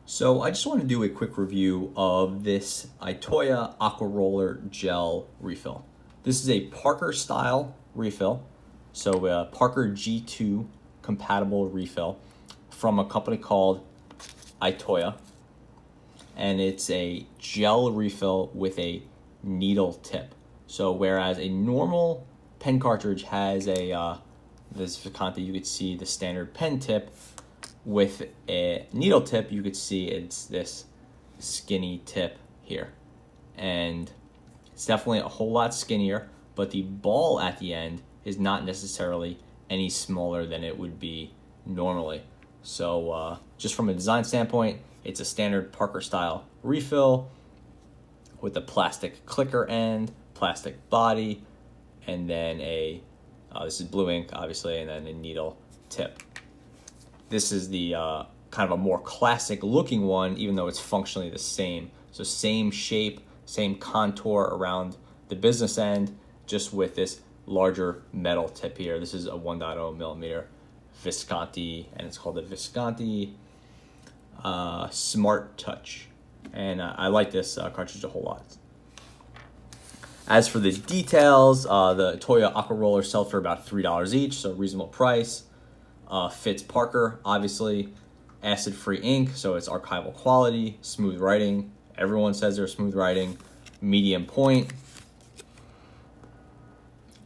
So I just want to do a quick review of this Itoya AquaRoller gel refill. This is a Parker style refill, so a Parker G2 compatible refill from a company called Itoya, and it's a gel refill with a needle tip. So whereas a normal pen cartridge has a this Visconti, you could see the standard pen tip. With a needle tip, you could see it's this skinny tip here. And it's definitely a whole lot skinnier, but the ball at the end is not necessarily any smaller than it would be normally. So just from a design standpoint, it's a standard Parker style refill with a plastic clicker end, plastic body, and then this is blue ink, obviously, and then a needle tip. This is the kind of a more classic looking one, even though it's functionally the same. So same shape, same contour around the business end, just with this larger metal tip here. This is a 1.0 millimeter Visconti, and it's called the Visconti Smart Touch. And I like this cartridge a whole lot. As for the details, the Itoya AquaRoller sells for about $3 each, so reasonable price. Fits Parker, obviously. Acid-free ink, so it's archival quality. Smooth writing. Everyone says they're smooth writing. Medium point.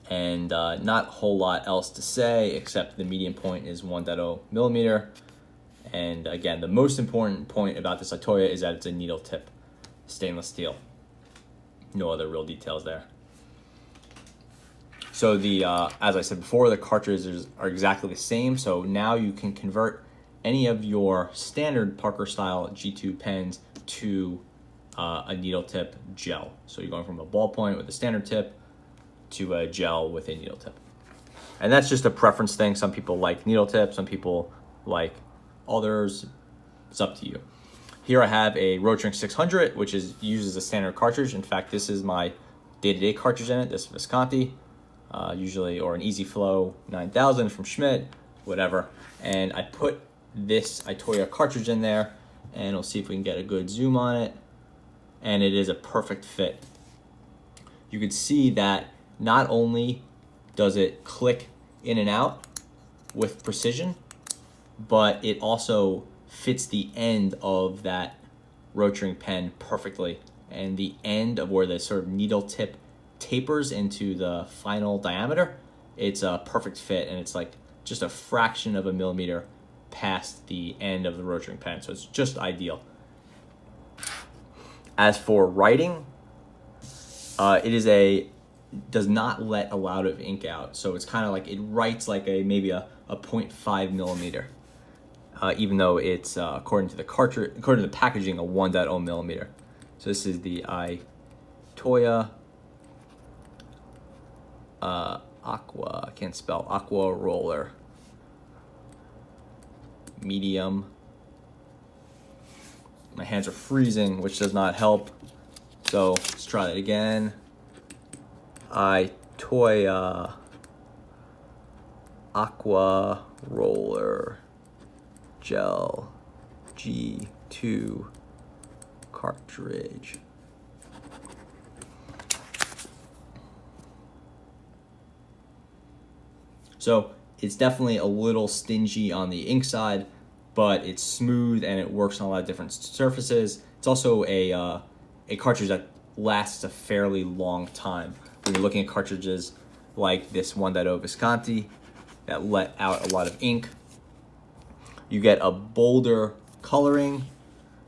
And not a whole lot else to say, except the medium point is 1.0 millimeter. And again, the most important point about this Itoya is that it's a needle tip stainless steel. No other real details there. So as I said before, the cartridges are exactly the same. So now you can convert any of your standard Parker style G2 pens to a needle tip gel. So you're going from a ballpoint with a standard tip to a gel with a needle tip. And that's just a preference thing. Some people like needle tip, some people like others. It's up to you. Here I have a Rotring 600, which is used as a standard cartridge. In fact, this is my day-to-day cartridge in it, this Visconti. Usually, or an Easy Flow 9000 from Schmidt, whatever. And I put this Itoya cartridge in there, and we'll see if we can get a good zoom on it. And it is a perfect fit. You can see that not only does it click in and out with precision, but it also fits the end of that Rotring pen perfectly. And the end of where the sort of needle tip tapers into the final diameter, it's a perfect fit, and it's like just a fraction of a millimeter past the end of the Rotring pen, so it's just ideal. As for writing, it does not let a lot of ink out, so it's kind of like it writes like maybe a 0.5 millimeter, even though it's according to the packaging, a 1.0 millimeter. So this is the Itoya I can't spell, AquaRoller medium. My hands are freezing, which does not help. So let's try that again. Itoya AquaRoller gel G2 cartridge. So it's definitely a little stingy on the ink side, but it's smooth and it works on a lot of different surfaces. It's also a cartridge that lasts a fairly long time. When you're looking at cartridges like this 1.0 Visconti that let out a lot of ink, you get a bolder coloring.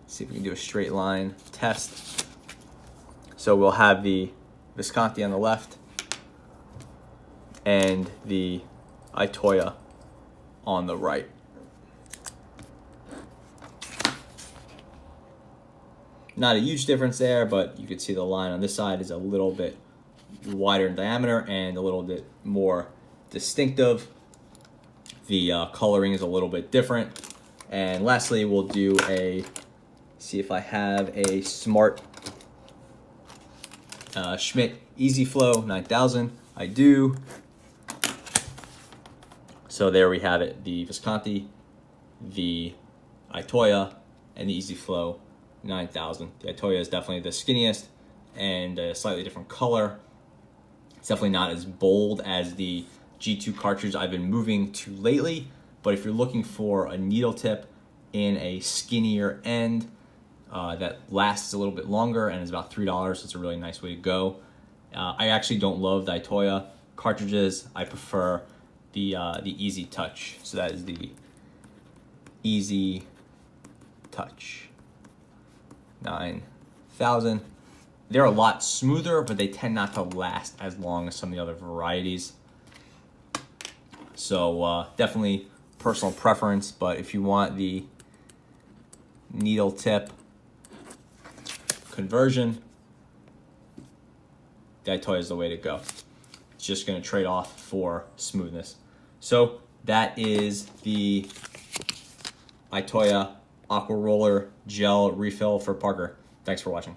Let's see if we can do a straight line test. So we'll have the Visconti on the left and the Itoya on the right. Not a huge difference there, but you can see the line on this side is a little bit wider in diameter and a little bit more distinctive. The coloring is a little bit different. And lastly, we'll do see if I have a Smart Schmidt Easy Flow 9000. I do. So there we have it, the Visconti, the Itoya, and the Easy Flow 9000. The Itoya is definitely the skinniest and a slightly different color. It's definitely not as bold as the G2 cartridge I've been moving to lately, but if you're looking for a needle tip in a skinnier end that lasts a little bit longer and is about $3, it's a really nice way to go. I actually don't love the Itoya cartridges. I prefer the Easy Touch. So that is the Easy Touch 9000. They're a lot smoother, but they tend not to last as long as some of the other varieties. So definitely personal preference, but if you want the needle tip conversion, the Itoya is the way to go. It's just going to trade off for smoothness. So that is the Itoya AquaRoller gel refill for Parker. Thanks for watching.